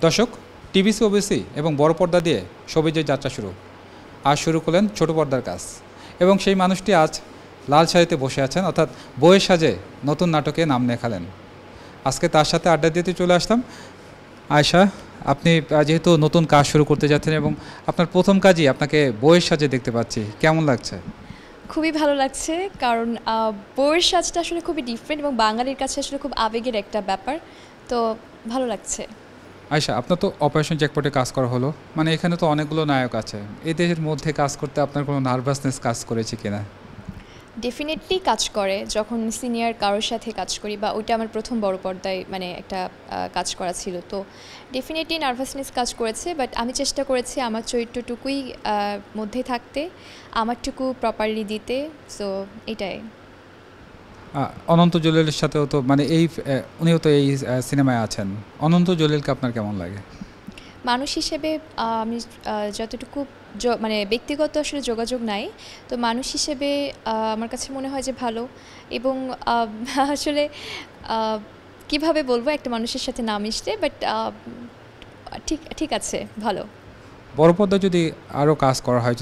দর্শক, TVC, OBC এবং বড় পর্দা দিয়ে সবিজের যাত্রা শুরু। আজ শুরু করলেন ছোট পর্দার কাজ এবং সেই মানুষটি আজ লাল শাড়িতে বসে আছেন, অর্থাৎ বইয়ের সাজে নতুন নাটকে নাম লেখালেন। আজকে তার সাথে আড্ডা দিতে চলে আসলাম। আয়শা, আপনি যেহেতু নতুন কাজ শুরু করতে যাচ্ছেন এবং আপনার প্রথম কাজই আপনাকে বইয়ের সাজে দেখতে পাচ্ছি, কেমন লাগছে? খুবই ভালো লাগছে, কারণ বইয়ের সাজটা আসলে খুবই ডিফারেন্ট এবং বাঙালির কাছে আসলে খুব আবেগের একটা ব্যাপার। তো ভালো লাগছে। আয়শা, আপনার তো অপারেশন জ্যাকপটে কাজ করা হলো, মানে এখানে তো অনেকগুলো নায়ক আছে, এদের মধ্যে কাজ করতে আপনার কোনো নার্ভাসনেস কাজ করেছে কিনা? ডেফিনেটলি কাজ করে যখন সিনিয়র কারোর সাথে কাজ করি, বা ওইটা আমার প্রথম বড় পর্দায় মানে একটা কাজ করা ছিল। তো ডেফিনেটলি নার্ভাসনেস কাজ করেছে, বাট আমি চেষ্টা করেছি আমার চরিত্রটুকুই মধ্যে থাকতে, আমারটুকু প্রপারলি দিতে। সো এটাই। অনন্ত জলিলের সাথেও তো মানে উনিও তো এই সিনেমায় আছেন। অনন্ত জলিলকে আপনার কেমন লাগে? মানুষ হিসেবে আমি যতটুকু মানে ব্যক্তিগত আসলে যোগাযোগ নাই, তো মানুষ হিসেবে আমার কাছে মনে হয় যে ভালো। এবং আসলে কিভাবে বলবো একটা মানুষের সাথে না মিশলে, বাট ঠিক ঠিক আছে, ভালো। বড় পর্দায় যদি আরও কাজ করা হয়,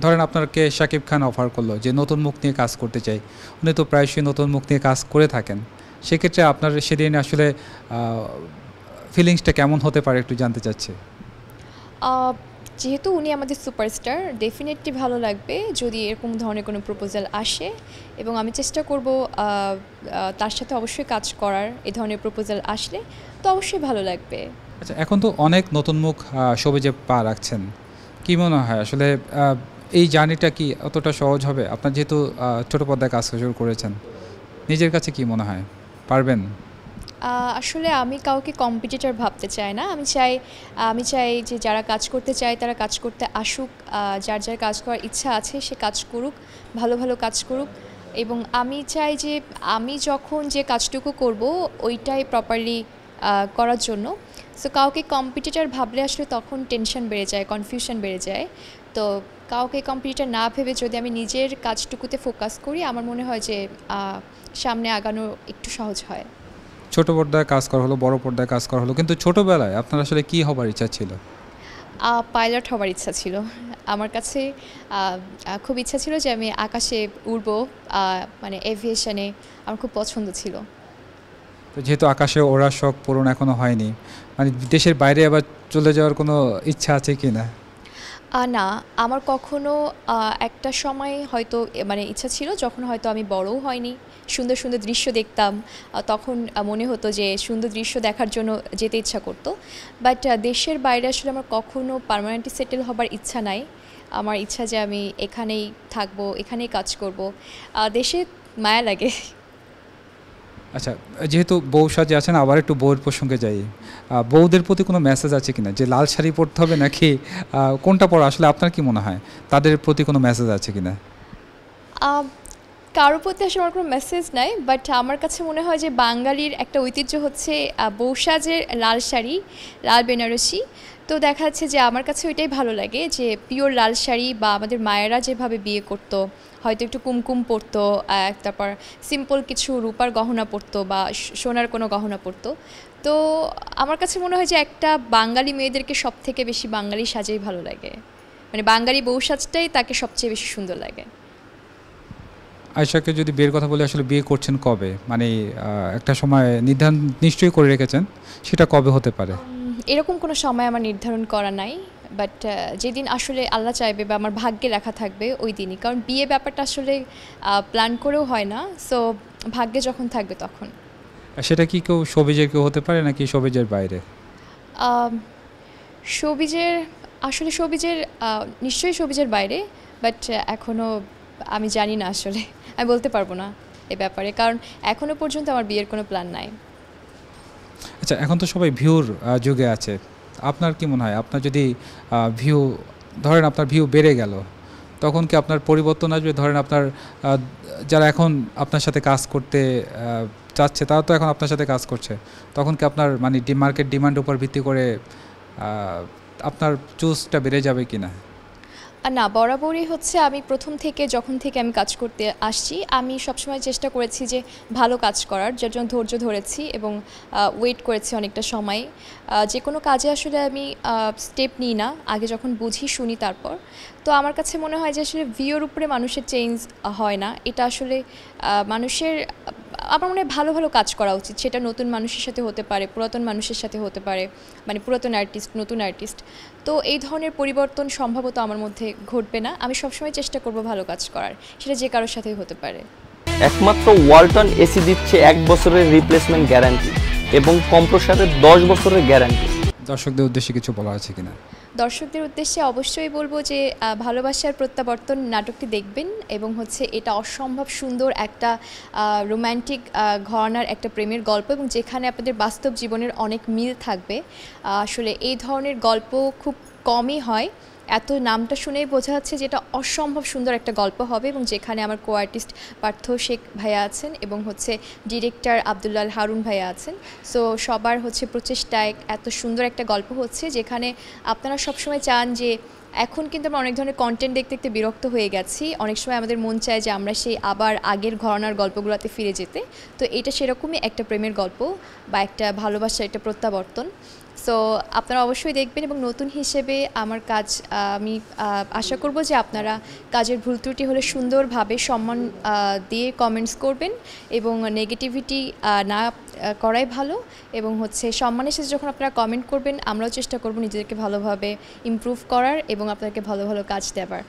ধরেন আপনাকে শাকিব খান অফার করলো যে নতুন মুখ নিয়ে কাজ করতে চাই, উনি তো প্রায়শই নতুন মুখ নিয়ে কাজ করে থাকেন, সেক্ষেত্রে আপনার সেদিন আসলে ফিলিংসটা কেমন হতে পারে একটু জানতে চাচ্ছি। যেহেতু উনি আমাদের সুপারস্টার, ডেফিনেটলি ভালো লাগবে যদি এরকম ধরনের কোনো প্রপোজাল আসে, এবং আমি চেষ্টা করব তার সাথে অবশ্যই কাজ করার। এই ধরনের প্রপোজাল আসলে তো অবশ্যই ভালো লাগবে। আচ্ছা, এখন তো অনেক নতুন মুখ সবিজে পা রাখছেন, কী মনে হয় আসলে এই জার্নিটা কি অতটা সহজ হবে? আপনার যেহেতু ছোটো পর্দায় কাজ শুরু করেছেন, নিজের কাছে কি মনে হয়, পারবেন? আসলে আমি কাউকে কম্পিটিটর ভাবতে চাই না। আমি চাই যে যারা কাজ করতে চায় তারা কাজ করতে আসুক, যার যার কাজ করার ইচ্ছা আছে সে কাজ করুক, ভালো ভালো কাজ করুক। এবং আমি চাই যে আমি যখন যে কাজটুকু করব ওইটাই প্রপারলি করার জন্য। সো কাউকে কম্পিটিটর ভাবলে আসলে তখন টেনশন বেড়ে যায়, কনফিউশন বেড়ে যায়। তো কাউকে কম্পিটিটর না ভেবে যদি আমি নিজের কাজটুকুতে ফোকাস করি, আমার মনে হয় যে সামনে আগানো একটু সহজ হয়। ছোট পর্দায় কাজ করা হলো, বড় পর্দায় কাজ করা হলো, কিন্তু ছোটোবেলায় আপনার আসলে কী হবার ইচ্ছা ছিল? পাইলট হবার ইচ্ছা ছিল আমার কাছে। খুব ইচ্ছা ছিল যে আমি আকাশে উড়বো, মানে এভিয়েশনে আমার খুব পছন্দ ছিল। তো যেহেতু আকাশে ওড়ার শখ পূরণ এখনও হয়নি, মানে দেশের বাইরে আবার চলে যাওয়ার কোনো ইচ্ছা আছে কি না? না, আমার কখনো একটা সময় হয়তো মানে ইচ্ছা ছিল, যখন হয়তো আমি বড়ও হয়নি, সুন্দর সুন্দর দৃশ্য দেখতাম, তখন মনে হতো যে সুন্দর দৃশ্য দেখার জন্য যেতে ইচ্ছা করতো। বাট দেশের বাইরে আসলে আমার কখনো পার্মানেন্টলি সেটেল হবার ইচ্ছা নাই। আমার ইচ্ছা যে আমি এখানেই থাকবো, এখানেই কাজ করব। দেশে মায়া লাগে। আচ্ছা, যেহেতু বউ সাজে আছেন, আবার একটু বউয়ের প্রসঙ্গে যাই। বউদের প্রতি কোনো মেসেজ আছে কিনা, যে লাল শাড়ি পরতে হবে নাকি কোনটা পরা, আসলে আপনার কি মনে হয় তাদের প্রতি কোনো মেসেজ আছে কিনা? কারোর প্রতি আসলে আমার কোনো মেসেজ নাই, বাট আমার কাছে মনে হয় যে বাঙালির একটা ঐতিহ্য হচ্ছে বউ সাজের লাল শাড়ি, লাল বেনারসি। তো দেখা যাচ্ছে যে আমার কাছে ওইটাই ভালো লাগে, যে পিওর লাল শাড়ি, বা আমাদের মায়েরা যেভাবে বিয়ে করতো, হয়তো একটু কুমকুম পরতো, তারপর সিম্পল কিছু রূপার গহনা পরতো বা সোনার কোনো গহনা পরতো। তো আমার কাছে মনে হয় যে একটা বাঙালি মেয়েদেরকে সব থেকে বেশি বাঙালি সাজেই ভালো লাগে, মানে বাঙালি বউ সাজটাই তাকে সবচেয়ে বেশি সুন্দর লাগে। আয়েশাকে যদি বিয়ের কথা বলি, আসলে বিয়ে করছেন কবে, মানে একটা সময় নির্ধারণ নিশ্চয়ই করে রেখেছেন, সেটা কবে হতে পারে? এরকম কোনো সময় আমার নির্ধারণ করা নাই, বাট যেদিন আসলে আল্লাহ চাইবে বা আমার ভাগ্যে লেখা থাকবে ওই দিনই। কারণ বিয়ে ব্যাপারটা আসলে প্ল্যান করেও হয় না, সো ভাগ্যে যখন থাকবে তখন। সেটা কি কেউ সবিজের কেউ হতে পারে নাকি সবিজের বাইরে? শোবিজের, আসলে শোবিজের নিশ্চয়ই শোবিজের বাইরে, বাট এখনও আমি জানি না আসলে। আমি বলতে পারবো না এ ব্যাপারে, কারণ এখনও পর্যন্ত আমার বিয়ের কোনো প্ল্যান নাই। আচ্ছা, এখন তো সবাই ভিউর যুগে আছে, আপনার কি মনে হয়, আপনার যদি ভিউ, ধরেন আপনার ভিউ বেড়ে গেল, তখন কি আপনার পরিবর্তন আসবে? ধরেন আপনার যারা এখন আপনার সাথে কাজ করতে চাচ্ছে, তারা তো এখন আপনার সাথে কাজ করছে, তখন কি আপনার মানে মার্কেট ডিমান্ডের উপর ভিত্তি করে আপনার চুজটা বেড়ে যাবে কি না? না, বরাবরই হচ্ছে আমি প্রথম থেকে যখন থেকে আমি কাজ করতে আসছি, আমি সবসময় চেষ্টা করেছি যে ভালো কাজ করার, যার জন্য ধৈর্য ধরেছি এবং ওয়েট করেছি অনেকটা সময়। যে কোনো কাজে আসলে আমি স্টেপ নিই না, আগে যখন বুঝি শুনি তারপর। তো আমার কাছে মনে হয় যে আসলে ভিউর উপরে মানুষের চেঞ্জ হয় না, এটা আসলে মানুষের আমার মনে হয় ভালো ভালো কাজ করা উচিত। সেটা নতুন মানুষের সাথে হতে পারে, পুরাতন মানুষের সাথে হতে পারে, মানে পুরাতন আর্টিস্ট, নতুন আর্টিস্ট। তো এই ধরনের পরিবর্তন সম্ভবত আমার মধ্যে ঘটবে না। আমি সবসময় চেষ্টা করব ভালো কাজ করার, সেটা যে কারোর সাথেই হতে পারে। একমাত্র ওয়ালটন এসি দিচ্ছে 1 বছরের রিপ্লেসমেন্ট গ্যারান্টি এবং কম্প্রেসারের 10 বছরের গ্যারান্টি। দর্শকদের উদ্দেশ্যে কিছু বলা আছে কিনা? দর্শকদের উদ্দেশ্যে অবশ্যই বলবো যে ভালোবাসার প্রত্যাবর্তন নাটকটি দেখবেন এবং হচ্ছে এটা অসম্ভব সুন্দর একটা রোম্যান্টিক ঘরানার একটা প্রেমের গল্প, এবং যেখানে আপনাদের বাস্তব জীবনের অনেক মিল থাকবে। আসলে এই ধরনের গল্প খুব কমই হয়, এত নামটা শুনেই বোঝা যাচ্ছে যে এটা অসম্ভব সুন্দর একটা গল্প হবে, এবং যেখানে আমার কো আর্টিস্ট পার্থ শেখ ভাইয়া আছেন এবং হচ্ছে ডিরেক্টর আব্দুল্লাল হারুন ভাইয়া আছেন। সো সবার হচ্ছে প্রচেষ্টায় এত সুন্দর একটা গল্প হচ্ছে, যেখানে আপনারা সবসময় চান যে, এখন কিন্তু আমরা অনেক ধরনের কন্টেন্ট দেখতে দেখতে বিরক্ত হয়ে গেছি, অনেক সময় আমাদের মন চায় যে আমরা সেই আবার আগের ঘরানার গল্পগুলোতে ফিরে যেতে। তো এটা সেরকমই একটা প্রেমের গল্প বা একটা ভালোবাসার একটা প্রত্যাবর্তন। সো আপনারা অবশ্যই দেখবেন, এবং নতুন হিসেবে আমার কাজ আমি আশা করব যে আপনারা কাজের ভুল ত্রুটি হলে সুন্দরভাবে সম্মান দিয়ে কমেন্টস করবেন, এবং নেগেটিভিটি না করাই ভালো। এবং হচ্ছে সম্মানের সাথে যখন আপনারা কমেন্ট করবেন, আমরাও চেষ্টা করব নিজেদেরকে ভালোভাবে ইমপ্রুভ করার এবং আপনাদেরকে ভালো ভালো কাজ দেওয়ার।